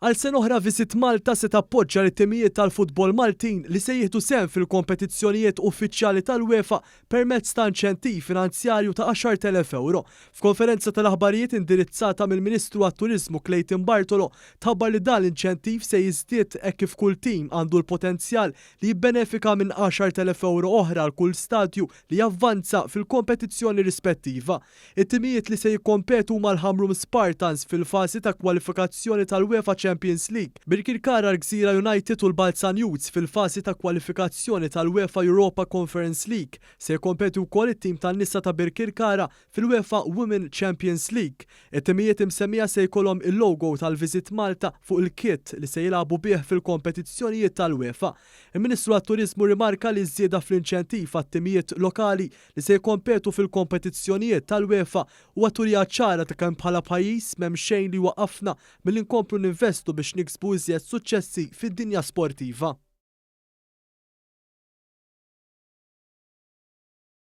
Għal sen oħra Visit Malta se tappoġġja l-timijiet tal-futbol Maltin li se jieħdu sehem fil-kompetizzjonijiet uffiċjali tal-UEFA permezz ta' inċentiv finanzjarju ta' 10,000 euro. F'konferenza tal-aħbarijiet indirizzata mill-Ministru għat-Turiżmu Clayton Bartolo tħabbar li dan l-inċentiv se jiżdied hekk kif kull tim għandu l-potenzjal li jibbenefika minn 10,000 euro oħra għal kull stadju li javvanza fil-kompetizzjoni rispettiva. It-timijiet li se jikkompetu mal-Hamrum Spartans fil-fasi ta' kwalifikazzjoni tal-UEFA Champions League, Birkirkara l-Gżira United u l-Balzan Youths fil-fasi ta' kwalifikazzjoni tal-UEFA Europa Conference League se jkompetu wkoll it-tim tan-nisa ta' Birkirkara fil-UEFA Women Champions League. It-timijiet imsemmija se jkollhom il-logo tal-Visit Malta fuq il-kit li se jilagħbu bih fil-kompetizzjonijiet tal-UEFA. Il-Ministru għat-Turiżmu rimarka li żieda fl-inċentiv għat-timijiet lokali li se jkompetu fil-kompetizzjonijiet tal-UEFA huwa turija ċara ta' kemm bħala pajjiż m'hemm xejn li waqafna milli nkomplu ninvestu biex niksbu iżjed suċċessi fid-dinja sportiva.